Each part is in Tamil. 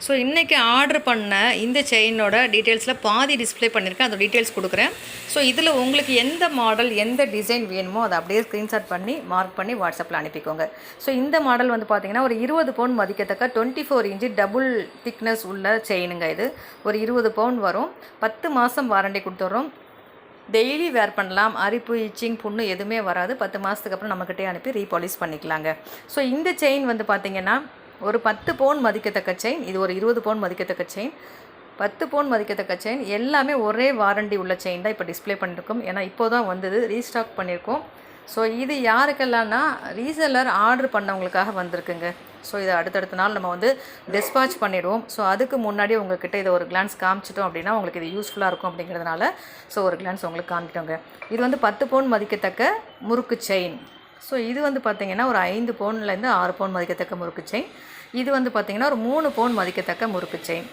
ஸோ இன்றைக்கி ஆர்டர் பண்ண இந்த செயினோட டீட்டெயில்ஸில் பாதி டிஸ்பிளே பண்ணியிருக்கேன், அதோட டீட்டெயில்ஸ் கொடுக்குறேன். ஸோ இதில் உங்களுக்கு எந்த மாடல் எந்த டிசைன் வேணுமோ அதை அப்படியே ஸ்க்ரீன்ஷாட் பண்ணி மார்க் பண்ணி வாட்ஸ்அப்பில் அனுப்பிக்கோங்க. ஸோ இந்த மாடல் வந்து பார்த்திங்கன்னா ஒரு 20 பவுன் மதிக்கத்தக்க 24 இன்ச்சு டபுள் திக்னஸ் உள்ள செயினுங்க. இது ஒரு 20 பவுன் வரும். 10 மாதம் வாரண்டி கொடுத்துட்றோம். டெய்லி வேர் பண்ணலாம். அரிப்பு, இச்சிங், புண்ணு எதுவுமே வராது. 10 மாதத்துக்கு அப்புறம் நம்மக்கிட்டே அனுப்பி ரீபாலிஷ் பண்ணிக்கலாங்க. ஸோ இந்த செயின் வந்து பார்த்திங்கன்னா ஒரு 10 பவுன் மதிக்கத்தக்க செயின். இது ஒரு 20 பவுன் மதிக்கத்தக்க செயின், 10 பவுன் மதிக்கத்தக்க செயின். எல்லாமே ஒரே வாரண்டி உள்ள செயின் தான் இப்போ டிஸ்பிளே பண்ணியிருக்கோம். ஏன்னா இப்போ தான் வந்தது, ரீஸ்டாக் பண்ணியிருக்கோம். ஸோ இது யாருக்கெல்லாம்னா ரீசெல்லர் ஆர்டர் பண்ணவங்களுக்காக வந்திருக்குங்க. ஸோ இதை அடுத்தடுத்த நாள் நம்ம வந்து டிஸ்பாச் பண்ணிவிடுவோம். ஸோ அதுக்கு முன்னாடி உங்கள்கிட்ட இதை ஒரு கிளான்ஸ் காமிச்சிட்டோம் அப்படின்னா உங்களுக்கு இது யூஸ்ஃபுல்லாக இருக்கும் அப்படிங்கிறதுனால ஸோ ஒரு கிளான்ஸ் உங்களுக்கு காமிக்கிட்டோங்க. இது வந்து 10 பவுன் மதிக்கத்தக்க முறுக்கு செயின். ஸோ இது வந்து பார்த்திங்கன்னா ஒரு 5 பவுன்லேருந்து 6 பவுன் மதிக்கத்தக்க முறுக்கு செயின். இது வந்து பார்த்திங்கன்னா ஒரு 3 பவுன் மதிக்கத்தக்க முறுக்கு செயின்.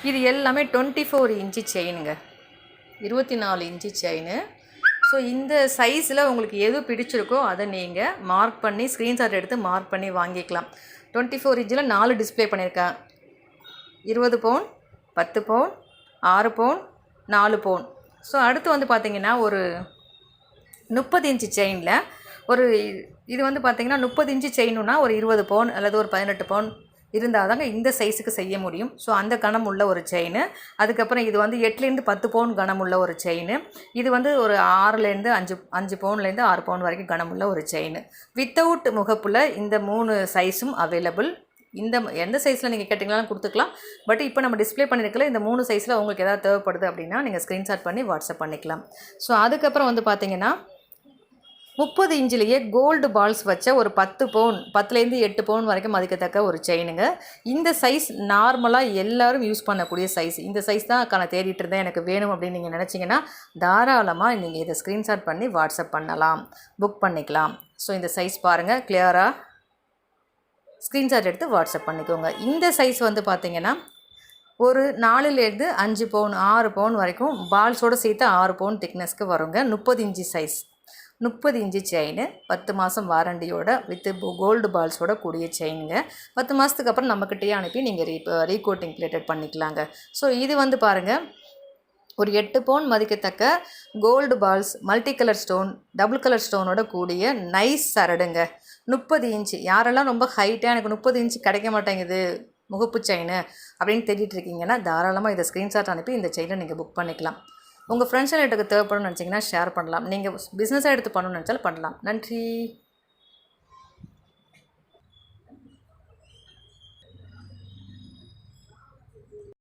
இது எல்லாமே 24 இன்ச்சு செயினுங்க, 24 இன்ச்சு செயின். ஸோ இந்த சைஸில் உங்களுக்கு எது பிடிச்சிருக்கோ அதை நீங்கள் மார்க் பண்ணி ஸ்க்ரீன்ஷாட் எடுத்து மார்க் பண்ணி வாங்கிக்கலாம். 24 இன்ச்சில் 4 டிஸ்பிளே பண்ணியிருக்கேன். 20 பவுன், 10 பவுன், 6 பவுன், 4 பவுன். ஸோ அடுத்து வந்து பார்த்திங்கன்னா ஒரு 30 இன்ச்சு செயினில் ஒரு இது வந்து பார்த்திங்கன்னா 30 இன்ச்சு செயினுன்னா ஒரு 20 பவுன் அல்லது ஒரு 18 பவுன் இருந்தால் தாங்க இந்த சைஸுக்கு செய்ய முடியும். ஸோ அந்த கனம் உள்ள ஒரு செயின். அதுக்கப்புறம் இது வந்து 8லேருந்து 10 பவுன் கனம் உள்ள ஒரு செயின். இது வந்து ஒரு 6லேருந்து 5 பவுன்லேருந்து 6 பவுன் வரைக்கும் கனம் உள்ள ஒரு செயின். வித்தவுட் முகப்பில் இந்த 3 சைஸும் அவைலபிள். இந்த எந்த சைஸில் நீங்கள் கேட்டிங்களாலும் கொடுத்துக்கலாம். பட் இப்போ நம்ம டிஸ்பிளே பண்ணியிருக்கல இந்த 3 சைஸில் உங்களுக்கு எதாவது தேவைப்படுது அப்படின்னா நீங்கள் ஸ்க்ரீன்ஷாட் பண்ணி வாட்ஸ்அப் பண்ணிக்கலாம். ஸோ அதுக்கப்புறம் வந்து பார்த்திங்கன்னா 30 இன்ச்சிலேயே கோல்டு பால்ஸ் வச்ச ஒரு 10 பவுன், 10லேருந்து 8 பவுன் வரைக்கும் மதிக்கத்தக்க ஒரு செயினுங்க. இந்த சைஸ் நார்மலாக எல்லோரும் யூஸ் பண்ணக்கூடிய சைஸ். இந்த சைஸ் தான் நான் தேடிட்டு இருந்தேன், எனக்கு வேணும் அப்படின்னு நீங்கள் நினச்சிங்கன்னா தாராளமாக நீங்கள் இதை ஸ்க்ரீன்ஷாட் பண்ணி வாட்ஸ்அப் பண்ணலாம், புக் பண்ணிக்கலாம். ஸோ இந்த சைஸ் பாருங்கள், கிளியராக ஸ்க்ரீன்ஷாட் எடுத்து வாட்ஸ்அப் பண்ணிக்கோங்க. இந்த சைஸ் வந்து பார்த்திங்கன்னா ஒரு 4லேருந்து 5 பவுன் 6 பவுன் வரைக்கும் பால்ஸோடு சேர்த்து 6 பவுன் திக்னஸ்க்கு வருங்க. 30 இன்ச்சு சைஸ், 30 இன்ச்சு செயின், 10 மாதம் வாரண்டியோட வித் கோல்டு பால்ஸோட கூடிய செயினுங்க. 10 மாதத்துக்கு அப்புறம் நம்மக்கிட்டேயே அனுப்பி நீங்கள் ரீகோட்டிங் பிளேட்டட் பண்ணிக்கலாங்க. ஸோ இது வந்து பாருங்கள் ஒரு 8 பவுன் மதிக்கத்தக்க gold balls, multi colour stone, double colour ஸ்டோனோட கூடிய நைஸ் சரடுங்க. 30 இன்ச்சு. யாரெல்லாம் ரொம்ப ஹைட்டாக எனக்கு 30 இன்ச்சு கிடைக்க மாட்டேங்குது முகப்பு செயின் அப்படின்னு தேடிட்டு இருக்கீங்கன்னா தாராளமாக இதை ஸ்க்ரீன்ஷாட் அனுப்பி இந்த செயினை நீங்கள் புக் பண்ணிக்கலாம். உங்கள் ஃப்ரெண்ட்ஸ் எனக்கு தேவைப்படும்னு நினச்சிங்கன்னா ஷேர் பண்ணலாம். நீங்கள் பிஸ்னஸாக எடுத்து பண்ணணும்னு நினச்சாலும் பண்ணலாம். நன்றி.